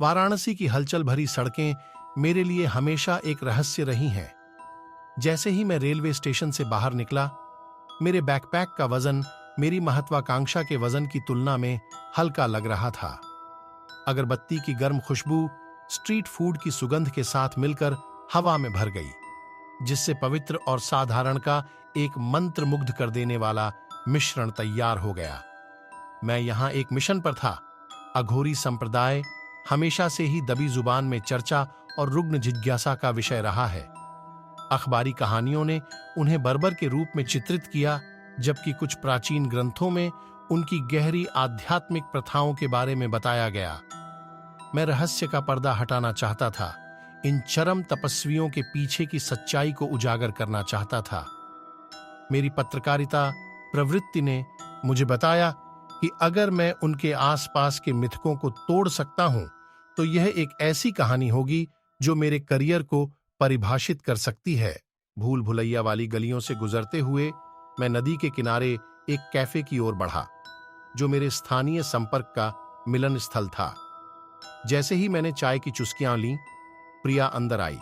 वाराणसी की हलचल भरी सड़कें मेरे लिए हमेशा एक रहस्य रही हैं। जैसे ही मैं रेलवे स्टेशन से बाहर निकला, मेरे बैकपैक का वजन मेरी महत्वाकांक्षा के वजन की तुलना में हल्का लग रहा था। अगरबत्ती की गर्म खुशबू स्ट्रीट फूड की सुगंध के साथ मिलकर हवा में भर गई, जिससे पवित्र और साधारण का एक मंत्र मुग्ध कर देने वाला मिश्रण तैयार हो गया। मैं यहां एक मिशन पर था। अघोरी संप्रदाय हमेशा से ही दबी जुबान में चर्चा और रुग्ण जिज्ञासा का विषय रहा है। अखबारी कहानियों ने उन्हें बर्बर के रूप में चित्रित किया, जबकि कुछ प्राचीन ग्रंथों में उनकी गहरी आध्यात्मिक प्रथाओं के बारे में बताया गया। मैं रहस्य का पर्दा हटाना चाहता था, इन चरम तपस्वियों के पीछे की सच्चाई को उजागर करना चाहता था। मेरी पत्रकारिता प्रवृत्ति ने मुझे बताया कि अगर मैं उनके आसपास के मिथकों को तोड़ सकता हूं, तो यह एक ऐसी कहानी होगी जो मेरे करियर को परिभाषित कर सकती है। भूल भुलैया वाली गलियों से गुजरते हुए मैं नदी के किनारे एक कैफे की ओर बढ़ा, जो मेरे स्थानीय संपर्क का मिलन स्थल था। जैसे ही मैंने चाय की चुस्कियां लीं, प्रिया अंदर आई।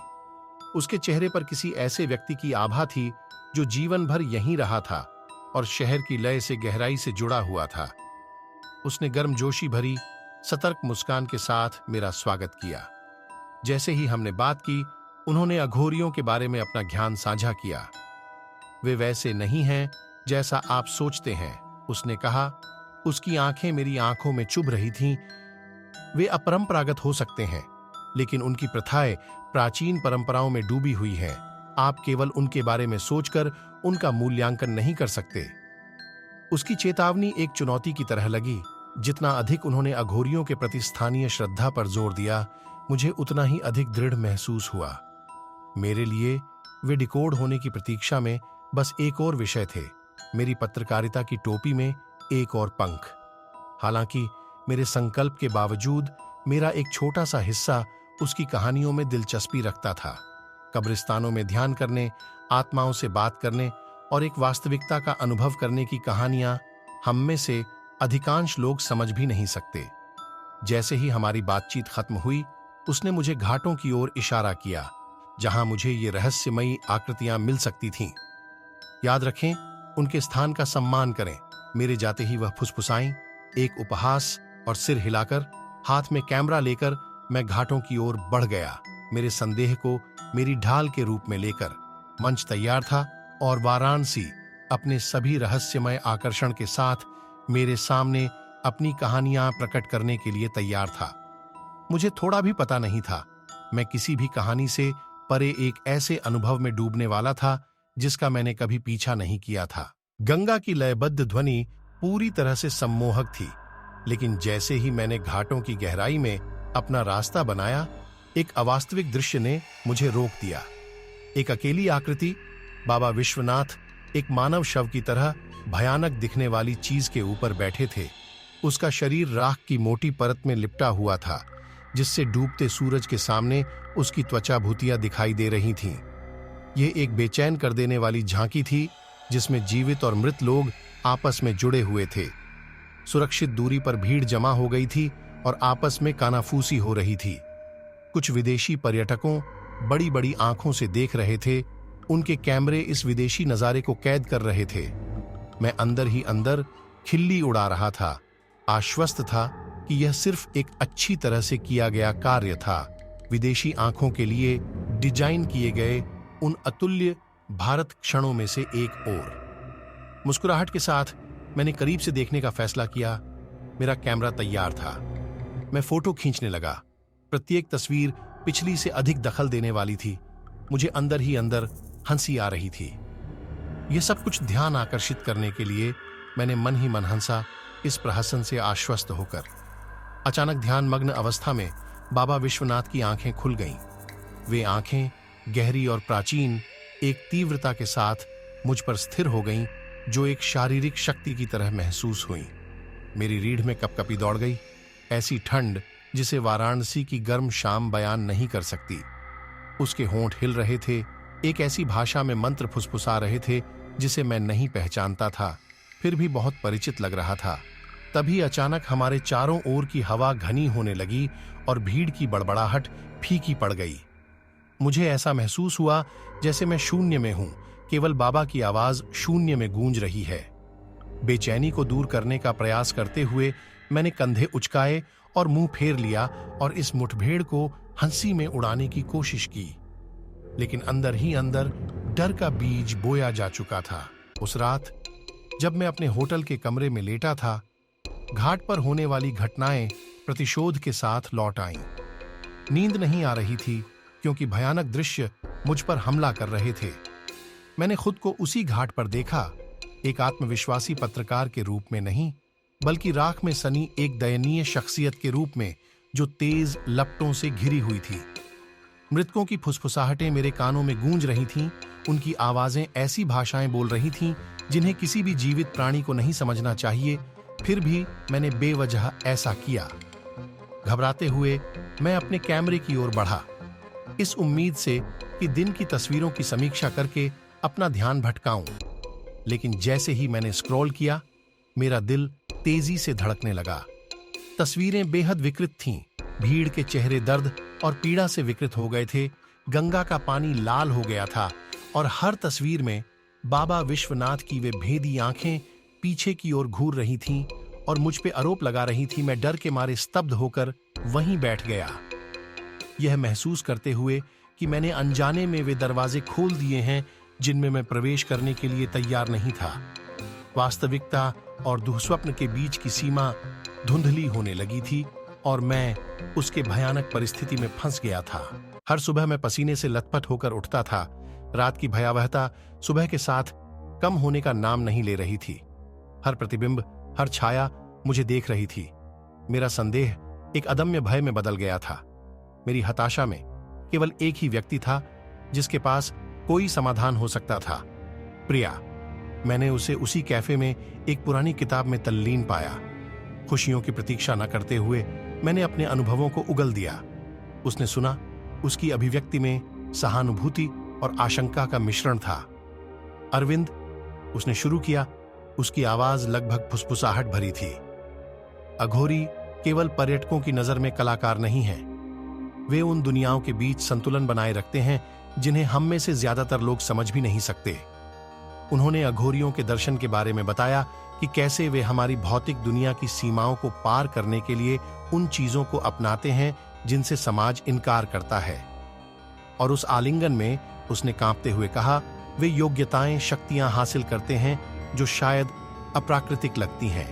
उसके चेहरे पर किसी ऐसे व्यक्ति की आभा थी जो जीवन भर यहीं रहा था और शहर की लय से गहराई से जुड़ा हुआ था। उसने गर्मजोशी भरी सतर्क मुस्कान के साथ मेरा स्वागत किया। जैसे ही हमने बात की, उन्होंने अघोरियों के बारे में अपना ज्ञान साझा किया। वे वैसे नहीं हैं जैसा आप सोचते हैं, उसने कहा। उसकी आंखें मेरी आंखों में चुभ रही थीं। वे अपरंपरागत हो सकते हैं, लेकिन उनकी प्रथाएं प्राचीन परंपराओं में डूबी हुई हैं। आप केवल उनके बारे में सोचकर उनका मूल्यांकन नहीं कर सकते। उसकी चेतावनी एक चुनौती की तरह लगी। जितना अधिक उन्होंने अघोरियों के प्रति स्थानीय श्रद्धा पर जोर दिया, मुझे उतना ही अधिक दृढ़ महसूस हुआ। मेरे लिए वे डिकोड होने की प्रतीक्षा में बस एक और विषय थे, मेरी पत्रकारिता की टोपी में एक और पंख। हालांकि मेरे संकल्प के बावजूद मेरा एक छोटा सा हिस्सा उसकी कहानियों में दिलचस्पी रखता था। कब्रिस्तानों में ध्यान करने, आत्माओं से बात करने और एक वास्तविकता का अनुभव करने की कहानियां हम में से अधिकांश लोग समझ भी नहीं सकते। जैसे ही हमारी बातचीत खत्म हुई, उसने मुझे घाटों की ओर इशारा किया, जहां मुझे ये रहस्यमयी आकृतियां मिल सकती थीं। याद रखें, उनके स्थान का सम्मान करें। मेरे जाते ही वह फुसफुसाईं, एक उपहास, और सिर हिलाकर, हाथ में कैमरा लेकर मैं घाटों की ओर बढ़ गया, मेरे संदेह को मेरी ढाल के रूप में लेकर। मंच तैयार था और वाराणसी अपने सभी रहस्यमय आकर्षण के साथ मेरे सामने अपनी कहानियां प्रकट करने के लिए तैयार था। मुझे थोड़ा भी पता नहीं था, मैं किसी भी कहानी से परे एक ऐसे अनुभव में डूबने वाला था जिसका मैंने कभी पीछा नहीं किया था। गंगा की लयबद्ध ध्वनि पूरी तरह से सम्मोहक थी, लेकिन जैसे ही मैंने घाटों की गहराई में अपना रास्ता बनाया, एक अवास्तविक दृश्य ने मुझे रोक दिया। एक अकेली आकृति, बाबा विश्वनाथ, एक मानव शव की तरह भयानक दिखने वाली चीज के ऊपर बैठे थे। उसका शरीर राख की मोटी परत में लिपटा हुआ था, जिससे डूबते सूरज के सामने उसकी त्वचा भूतियां दिखाई दे रही थीं। यह एक बेचैन कर देने वाली झांकी थी, जिसमें जीवित और मृत लोग आपस में जुड़े हुए थे। सुरक्षित दूरी पर भीड़ जमा हो गई थी और आपस में कानाफूसी हो रही थी। कुछ विदेशी पर्यटकों बड़ी बड़ी आंखों से देख रहे थे। उनके कैमरे इस विदेशी नजारे को कैद कर रहे थे। मैं अंदर ही अंदर खिल्ली उड़ा रहा था, आश्वस्त था कि यह सिर्फ एक अच्छी तरह से किया गया कार्य था, विदेशी आंखों के लिए डिजाइन किए गए उन अतुल्य भारत क्षणों में से एक और। मुस्कुराहट के साथ मैंने करीब से देखने का फैसला किया। मेरा कैमरा तैयार था। मैं फोटो खींचने लगा। प्रत्येक तस्वीर पिछली से अधिक दखल देने वाली थी। मुझे अंदर ही अंदर हंसी आ रही थी। यह सब कुछ ध्यान आकर्षित करने के लिए मैंने मन ही मन हंसा, इस प्रहसन से आश्वस्त होकर। अचानक ध्यानमग्न अवस्था में बाबा विश्वनाथ की आंखें खुल गईं। वे आंखें गहरी और प्राचीन, एक तीव्रता के साथ मुझ पर स्थिर हो गईं, जो एक शारीरिक शक्ति की तरह महसूस हुई। मेरी रीढ़ में कपकपी दौड़ गई, ऐसी ठंड जिसे वाराणसी की गर्म शाम बयान नहीं कर सकती। उसके होंठ हिल रहे थे, एक ऐसी भाषा में मंत्र फुसफुसा रहे थे जिसे मैं नहीं पहचानता था, फिर भी बहुत परिचित लग रहा था। तभी अचानक हमारे चारों ओर की हवा घनी होने लगी और भीड़ की बड़बड़ाहट फीकी पड़ गई। मुझे ऐसा महसूस हुआ जैसे मैं शून्य में हूं, केवल बाबा की आवाज शून्य में गूंज रही है। बेचैनी को दूर करने का प्रयास करते हुए मैंने कंधे उचकाए और मुंह फेर लिया और इस मुठभेड़ को हंसी में उड़ाने की कोशिश की, लेकिन अंदर ही अंदर डर का बीज बोया जा चुका था। उस रात जब मैं अपने होटल के कमरे में लेटा था, घाट पर होने वाली घटनाएं प्रतिशोध के साथ लौट आईं। नींद नहीं आ रही थी क्योंकि भयानक दृश्य मुझ पर हमला कर रहे थे। मैंने खुद को उसी घाट पर देखा, एक आत्मविश्वासी पत्रकार के रूप में नहीं, बल्कि राख में सनी एक दयनीय शख्सियत के रूप में जो तेज लपटों से घिरी हुई थी। मृतकों की फुसफुसाहटें मेरे कानों में गूंज रही थीं, उनकी आवाजें ऐसी भाषाएं बोल रही थीं जिन्हें किसी भी जीवित प्राणी को नहीं समझना चाहिए, फिर भी मैंने बेवजह ऐसा किया। घबराते हुए मैं अपने कैमरे की ओर बढ़ा, इस उम्मीद से कि दिन की तस्वीरों की समीक्षा करके अपना ध्यान भटकाऊं। लेकिन जैसे ही मैंने स्क्रॉल किया, मेरा दिल तेजी से धड़कने लगा। तस्वीरें बेहद विकृत थीं, भीड़ के चेहरे दर्द और पीड़ा से विकृत हो गए थे, गंगा का पानी लाल हो गया था और हर तस्वीर में बाबा विश्वनाथ की वे भेदी आंखें पीछे की ओर घूर रही थीं और मुझ पे आरोप लगा रही थी। मैं डर के मारे स्तब्ध होकर वहीं बैठ गया, यह महसूस करते हुए कि मैंने अनजाने में वे दरवाजे खोल दिए हैं जिनमें मैं प्रवेश करने के लिए तैयार नहीं था। वास्तविकता और दुःस्वप्न के बीच की सीमा धुंधली होने लगी थी और मैं उसके भयानक परिस्थिति में फंस गया था। हर सुबह मैं पसीने से लथपथ होकर उठता था। रात की भयावहता सुबह के साथ कम होने का नाम नहीं ले रही थी। हर प्रतिबिंब, हर छाया मुझे देख रही थी। मेरा संदेह एक अदम्य भय में बदल गया था। मेरी हताशा में केवल एक ही व्यक्ति था जिसके पास कोई समाधान हो सकता था, प्रिया। मैंने उसे उसी कैफे में एक पुरानी किताब में तल्लीन पाया। खुशियों की प्रतीक्षा न करते हुए मैंने अपने अनुभवों को उगल दिया। उसने सुना, उसकी अभिव्यक्ति में सहानुभूति और आशंका का मिश्रण था। अरविंद, उसने शुरू किया। उसकी आवाज लगभग फुसफुसाहट भरी थी। अघोरी केवल पर्यटकों की नजर में कलाकार नहीं हैं, वे उन दुनियाओं के बीच संतुलन बनाए रखते हैं जिन्हें हम में से ज्यादातर लोग समझ भी नहीं सकते। उन्होंने अघोरियों के दर्शन के बारे में बताया कि कैसे वे हमारी भौतिक दुनिया की सीमाओं को पार करने के लिए उन चीजों को अपनाते हैं जिनसे समाज इनकार करता है। और उस आलिंगन में उसने कांपते हुए कहा, वे योग्यताएं, शक्तियां हासिल करते हैं जो शायद अप्राकृतिक लगती हैं।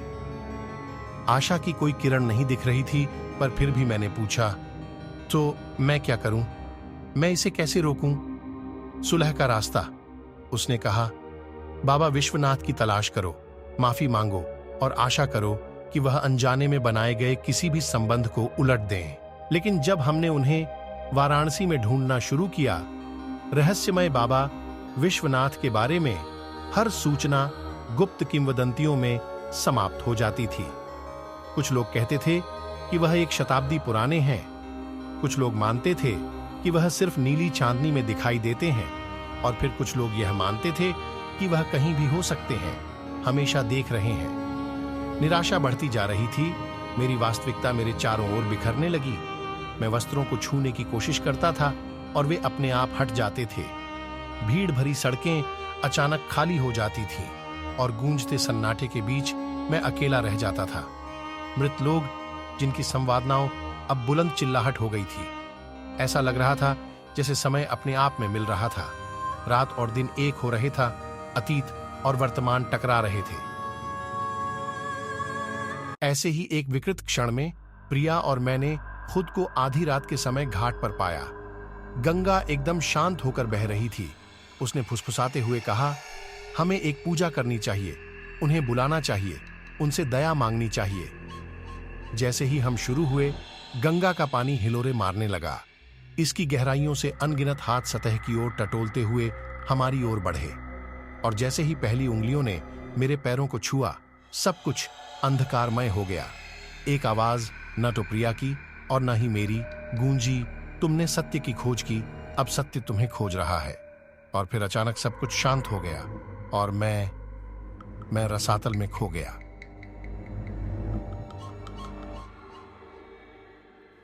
आशा की कोई किरण नहीं दिख रही थी, पर फिर भी मैंने पूछा, तो मैं क्या करूं? मैं इसे कैसे रोकूं? सुलह का रास्ता, उसने कहा। बाबा विश्वनाथ की तलाश करो, माफी मांगो और आशा करो कि वह अनजाने में बनाए गए किसी भी संबंध को उलट दें। लेकिन जब हमने उन्हें वाराणसी में ढूंढना शुरू किया, रहस्यमय बाबा विश्वनाथ के बारे में हर सूचना गुप्त किंवदंतियों में समाप्त हो जाती थी। कुछ लोग कहते थे कि वह एक शताब्दी पुराने हैं, कुछ लोग मानते थे कि वह सिर्फ नीली चांदनी में दिखाई देते हैं, और फिर कुछ लोग यह मानते थे कि वह कहीं भी हो सकते हैं, हमेशा देख रहे हैं। निराशा बढ़ती जा रही थी। मेरी वास्तविकता मेरे चारों ओर बिखरने लगी। मैं वस्त्रों को छूने की कोशिश करता था और वे अपने आप हट जाते थे। भीड़ भरी सड़कें अचानक खाली हो जाती थीं और गूंजते सन्नाटे के बीच मैं अकेला रह जाता था। मृत लोग, जिनकी संवादनाओं अब बुलंद चिल्लाहट हो गई थी। ऐसा लग रहा था जैसे समय अपने आप में मिल रहा था। रात और दिन एक हो रहे था, अतीत और वर्तमान टकरा रहे थे। ऐसे ही एक विकृत क्षण में प्रिया और मैंने खुद को आधी रात के समय घाट पर पाया। गंगा एकदम शांत होकर बह रही थी। उसने फुसफुसाते हुए कहा, हमें एक पूजा करनी चाहिए, उन्हें बुलाना चाहिए, उनसे दया मांगनी चाहिए। जैसे ही हम शुरू हुए, गंगा का पानी हिलोरे मारने लगा। इसकी गहराइयों से अनगिनत हाथ सतह की ओर टटोलते हुए हमारी ओर बढ़े, और जैसे ही पहली उंगलियों ने मेरे पैरों को छुआ, सब कुछ अंधकारमय हो गया। एक आवाज, न तो प्रिया की और न ही मेरी, गूंजी, तुमने सत्य की खोज की, अब सत्य तुम्हें खोज रहा है। और फिर अचानक सब कुछ शांत हो गया और मैं रसातल में खो गया।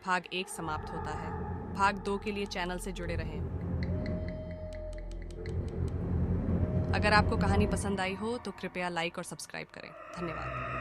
भाग 1 समाप्त होता है। भाग 2 के लिए चैनल से जुड़े रहें। अगर आपको कहानी पसंद आई हो तो कृपया लाइक और सब्सक्राइब करें। धन्यवाद।